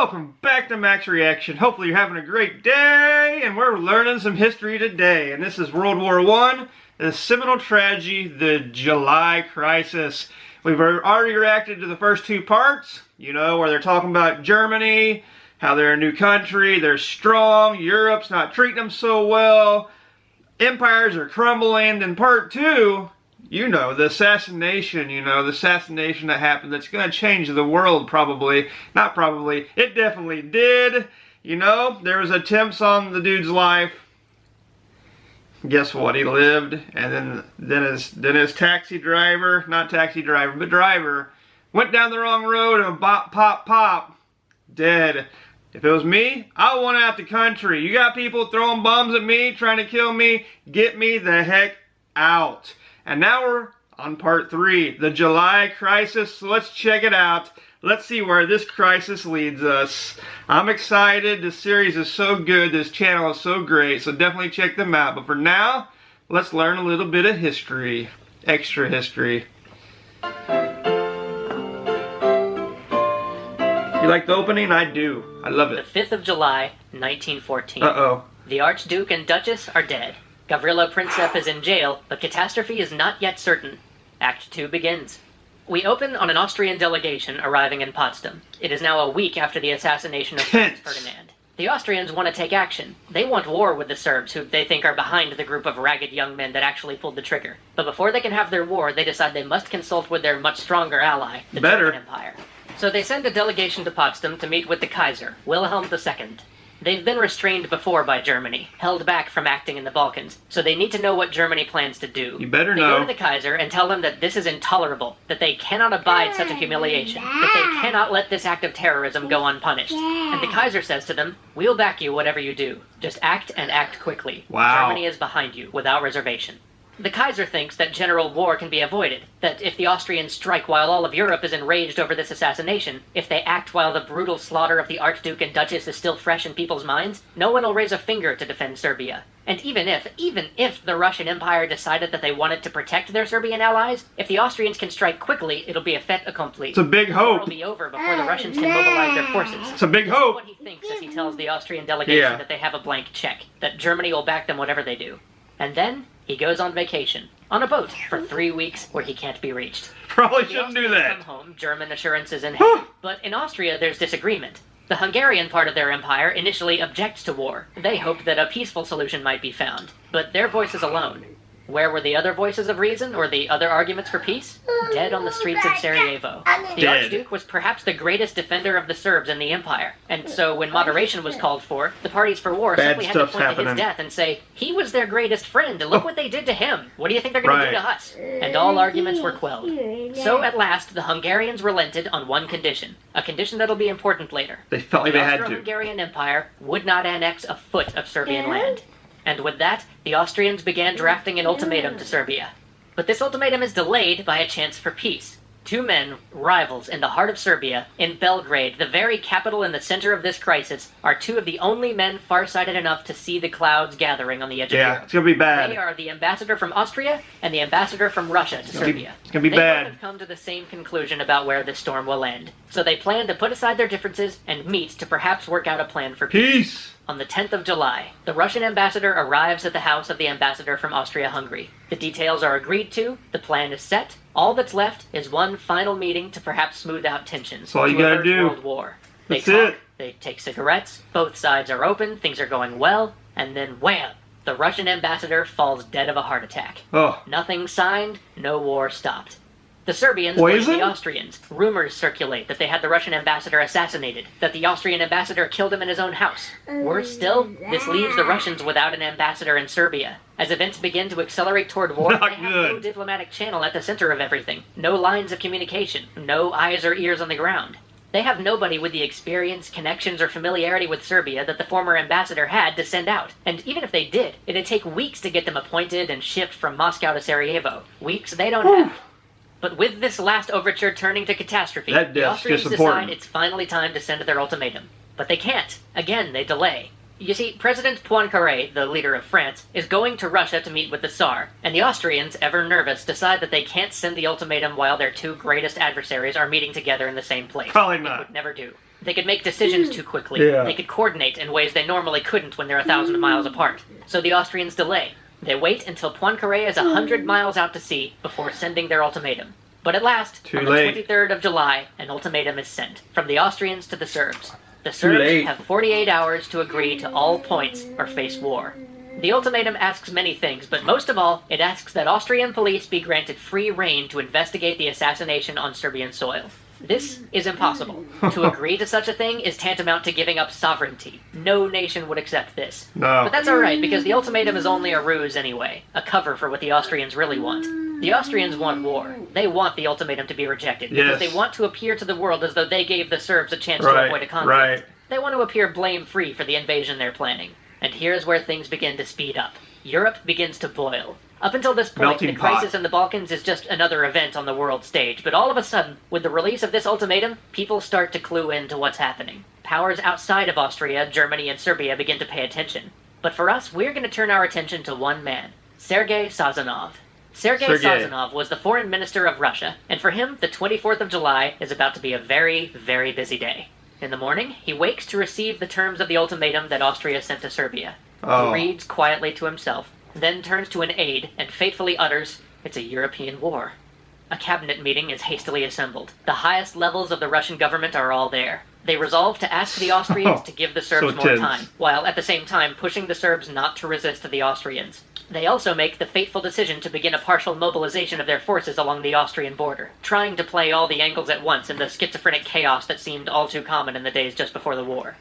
Welcome back to Max Reaction. Hopefully you're having a great day, and we're learning some history today. And this is World War I, the Seminal Tragedy, the July Crisis. We've already reacted to the first two parts, you know, where they're talking about Germany, how they're a new country, they're strong, Europe's not treating them so well, empires are crumbling. Then part two, you know, the assassination, that happened that's going to change the world probably. Not probably, it definitely did. You know, there was attempts on the dude's life. Guess what? He lived, and then his taxi driver, not taxi driver, but driver, went down the wrong road and bop, pop, pop, dead. If it was me, I want out the country. You got people throwing bombs at me, trying to kill me, get me the heck out. And now we're on part 3, the July Crisis. So let's check it out. Let's see where this crisis leads us. I'm excited. This series is so good. This channel is so great. So definitely check them out. But for now, let's learn a little bit of history. Extra history. You like the opening? I do. I love it. The 5th of July, 1914. Uh-oh. The Archduke and Duchess are dead. Gavrilo Princip is in jail, but catastrophe is not yet certain. Act 2 begins. We open on an Austrian delegation arriving in Potsdam. It is now a week after the assassination of Franz Ferdinand. The Austrians want to take action. They want war with the Serbs, who they think are behind the group of ragged young men that actually pulled the trigger. But before they can have their war, they decide they must consult with their much stronger ally, the German Empire. So they send a delegation to Potsdam to meet with the Kaiser, Wilhelm II. They've been restrained before by Germany, held back from acting in the Balkans, so they need to know what Germany plans to do. You better know. They go to the Kaiser and tell them that this is intolerable, that they cannot abide such a humiliation, that they cannot let this act of terrorism go unpunished. And the Kaiser says to them, "We'll back you whatever you do. Just act and act quickly. Wow. Germany is behind you, without reservation." The Kaiser thinks that general war can be avoided, that if the Austrians strike while all of Europe is enraged over this assassination, if they act while the brutal slaughter of the Archduke and Duchess is still fresh in people's minds, no one will raise a finger to defend Serbia. And even if the Russian Empire decided that they wanted to protect their Serbian allies, if the Austrians can strike quickly, it'll be a fait accompli. It's a big hope. It'll be over before the Russians can mobilize their forces. It's a big hope. This is what he thinks as he tells the Austrian delegation that they have a blank check, that Germany will back them whatever they do. And then he goes on vacation, on a boat, for 3 weeks where he can't be reached. Probably shouldn't do that. Come home, German assurances in hand. But in Austria, there's disagreement. The Hungarian part of their empire initially objects to war. They hope that a peaceful solution might be found. But their voice is alone. Where were the other voices of reason, or the other arguments for peace? Dead on the streets of Sarajevo. The Archduke was perhaps the greatest defender of the Serbs in the empire, and so when moderation was called for, the parties for war simply had to point to his death and say, "He was their greatest friend, and look what they did to him. What do you think they're going to do to us?" And all arguments were quelled. So at last, the Hungarians relented on one condition, a condition that'll be important later. They felt like they had to. The Austro-Hungarian Empire would not annex a foot of Serbian land. And with that, the Austrians began drafting an ultimatum to Serbia. But this ultimatum is delayed by a chance for peace. Two men, rivals in the heart of Serbia, in Belgrade, the very capital in the center of this crisis, are two of the only men farsighted enough to see the clouds gathering on the edge of Europe. Yeah, it's gonna be bad. They are the ambassador from Austria and the ambassador from Russia to Serbia. It's gonna be bad. They both have come to the same conclusion about where this storm will end. So they plan to put aside their differences and meet to perhaps work out a plan for peace. On the 10th of July, the Russian ambassador arrives at the house of the ambassador from Austria-Hungary. The details are agreed to, the plan is set. All that's left is one final meeting to perhaps smooth out tensions. That's all you gotta do. World war. They That's talk, it. they take cigarettes, both sides are open, things are going well, and then wham! The Russian ambassador falls dead of a heart attack. Oh. Nothing signed, no war stopped. The Serbians blame the Austrians. Rumors circulate that they had the Russian ambassador assassinated, that the Austrian ambassador killed him in his own house. Worse still, this leaves the Russians without an ambassador in Serbia. As events begin to accelerate toward war, they have no diplomatic channel at the center of everything. No lines of communication. No eyes or ears on the ground. They have nobody with the experience, connections, or familiarity with Serbia that the former ambassador had to send out. And even if they did, it'd take weeks to get them appointed and shipped from Moscow to Sarajevo. Weeks they don't have. But with this last overture turning to catastrophe, the Austrians decide it's finally time to send their ultimatum. But they can't. Again, they delay. You see, President Poincaré, the leader of France, is going to Russia to meet with the Tsar, and the Austrians, ever nervous, decide that they can't send the ultimatum while their two greatest adversaries are meeting together in the same place. Probably not. It would never do. They could make decisions too quickly. Yeah. They could coordinate in ways they normally couldn't when they're 1,000 miles apart. So the Austrians delay. They wait until Poincaré is 100 miles out to sea before sending their ultimatum. But at last, on the 23rd of July, an ultimatum is sent, from the Austrians to the Serbs. The Serbs have 48 hours to agree to all points or face war. The ultimatum asks many things, but most of all, it asks that Austrian police be granted free rein to investigate the assassination on Serbian soil. This is impossible. To agree to such a thing is tantamount to giving up sovereignty. No nation would accept this. No. But that's alright, because the ultimatum is only a ruse anyway, a cover for what the Austrians really want. The Austrians want war. They want the ultimatum to be rejected, because they want to appear to the world as though they gave the Serbs a chance to avoid a conflict. They want to appear blame-free for the invasion they're planning. And here's where things begin to speed up. Europe begins to boil. Up until this point, the crisis in the Balkans is just another event on the world stage, but all of a sudden, with the release of this ultimatum, people start to clue into what's happening. Powers outside of Austria, Germany, and Serbia begin to pay attention. But for us, we're going to turn our attention to one man, Sergei Sazonov. Sergei Sazonov was the foreign minister of Russia, and for him, the 24th of July is about to be a very, very busy day. In the morning, he wakes to receive the terms of the ultimatum that Austria sent to Serbia. He reads quietly to himself, then turns to an aide and fatefully utters, "It's a European war." A cabinet meeting is hastily assembled. The highest levels of the Russian government are all there. They resolve to ask the Austrians to give the Serbs more time, while at the same time pushing the Serbs not to resist the Austrians. They also make the fateful decision to begin a partial mobilization of their forces along the Austrian border, trying to play all the angles at once in the schizophrenic chaos that seemed all too common in the days just before the war.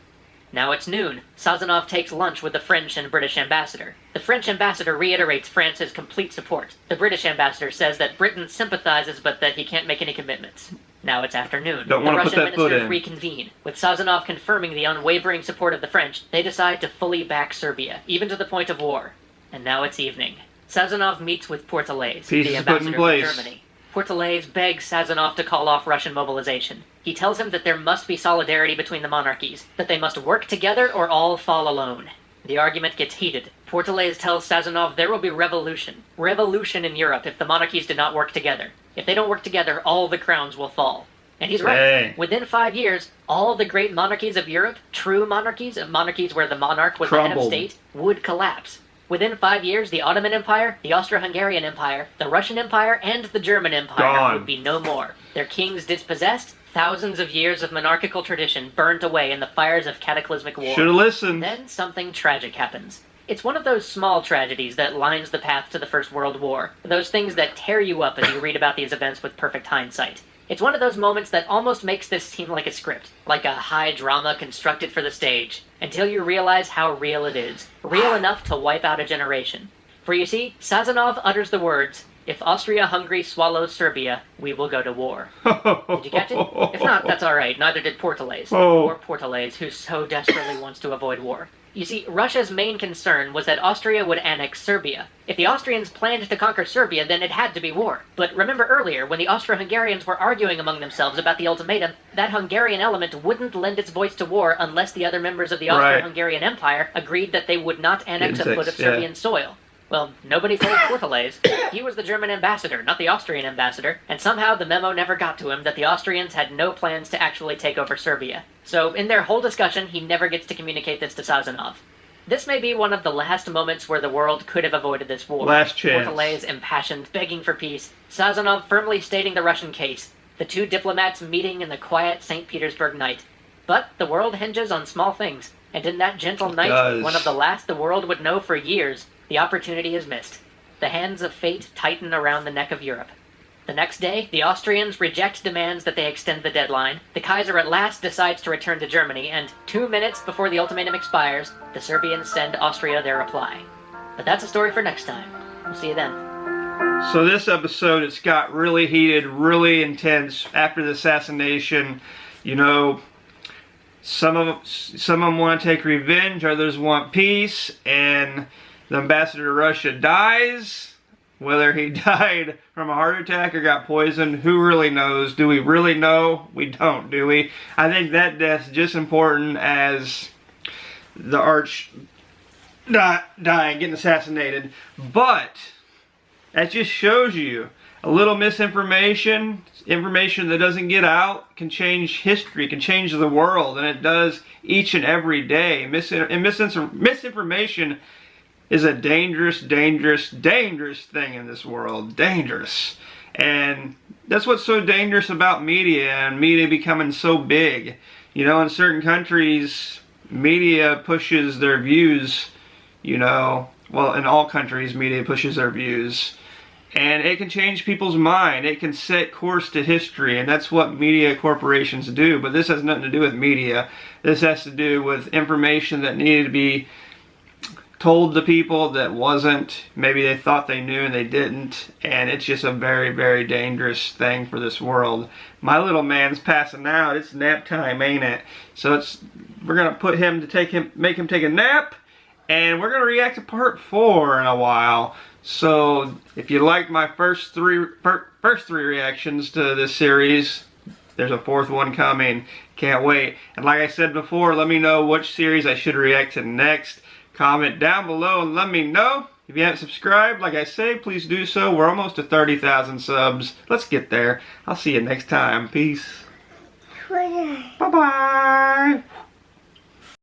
Now it's noon. Sazonov takes lunch with the French and British ambassador. The French ambassador reiterates France's complete support. The British ambassador says that Britain sympathizes but that he can't make any commitments. Now it's afternoon. The Russian ministers reconvene. With Sazonov confirming the unwavering support of the French, they decide to fully back Serbia, even to the point of war. And now it's evening. Sazonov meets with Portalaise, the ambassador of Germany. Portalaise begs Sazonov to call off Russian mobilization. He tells him that there must be solidarity between the monarchies, that they must work together or all fall alone. The argument gets heated. Portalaise tells Sazonov there will be revolution. Revolution in Europe if the monarchies do not work together. If they don't work together, all the crowns will fall. And he's right. Within 5 years, all the great monarchies of Europe, true monarchies, monarchies where the monarch was the head of state, would collapse. Within 5 years, the Ottoman Empire, the Austro-Hungarian Empire, the Russian Empire, and the German Empire would be no more. Their kings dispossessed, thousands of years of monarchical tradition burnt away in the fires of cataclysmic war. Should've listened. Then something tragic happens. It's one of those small tragedies that lines the path to the First World War. Those things that tear you up as you read about these events with perfect hindsight. It's one of those moments that almost makes this seem like a script, like a high drama constructed for the stage, until you realize how real it is. Real enough to wipe out a generation. For you see, Sazonov utters the words, "If Austria-Hungary swallows Serbia, we will go to war." Did you catch it? If not, that's alright, neither did Portalaise. Or Portalaise, who so desperately wants to avoid war. You see, Russia's main concern was that Austria would annex Serbia. If the Austrians planned to conquer Serbia, then it had to be war. But remember earlier, when the Austro-Hungarians were arguing among themselves about the ultimatum, that Hungarian element wouldn't lend its voice to war unless the other members of the Austro-Hungarian Empire agreed that they would not annex a foot of Serbian soil. Well, nobody told Portalaise. He was the German ambassador, not the Austrian ambassador, and somehow the memo never got to him that the Austrians had no plans to actually take over Serbia. So, in their whole discussion, he never gets to communicate this to Sazonov. This may be one of the last moments where the world could have avoided this war. Last chance. Portalaise impassioned, begging for peace. Sazonov firmly stating the Russian case. The two diplomats meeting in the quiet St. Petersburg night. But the world hinges on small things. And in that gentle night, one of the last the world would know for years, the opportunity is missed. The hands of fate tighten around the neck of Europe. The next day, the Austrians reject demands that they extend the deadline. The Kaiser at last decides to return to Germany, and 2 minutes before the ultimatum expires, the Serbians send Austria their reply. But that's a story for next time. We'll see you then. So this episode, it's got really heated, really intense after the assassination. You know, some of them want to take revenge, others want peace, and the ambassador to Russia dies. Whether he died from a heart attack or got poisoned, who really knows? Do we really know? We don't, do we? I think that death's just important as the arch dying, getting assassinated. But that just shows you a little misinformation, information that doesn't get out, can change history, can change the world, and it does each and every day. Misinformation is a dangerous, dangerous, dangerous thing in this world. Dangerous. And that's what's so dangerous about media, and media becoming so big. You know, in certain countries, media pushes their views, you know, well, in all countries, media pushes their views. And it can change people's mind. It can set course to history, and that's what media corporations do. But this has nothing to do with media. This has to do with information that needed to be told to people that wasn't. Maybe they thought they knew and they didn't. And it's just a very, very dangerous thing for this world. My little man's passing out. It's nap time, ain't it? So we're gonna put him to make him take a nap, and we're gonna react to part 4 in a while. So if you liked my first three reactions to this series, there's a 4th one coming. Can't wait. And like I said before, let me know which series I should react to next. Comment down below and let me know. If you haven't subscribed, like I say, please do so. We're almost to 30,000 subs. Let's get there. I'll see you next time. Peace. Bye-bye.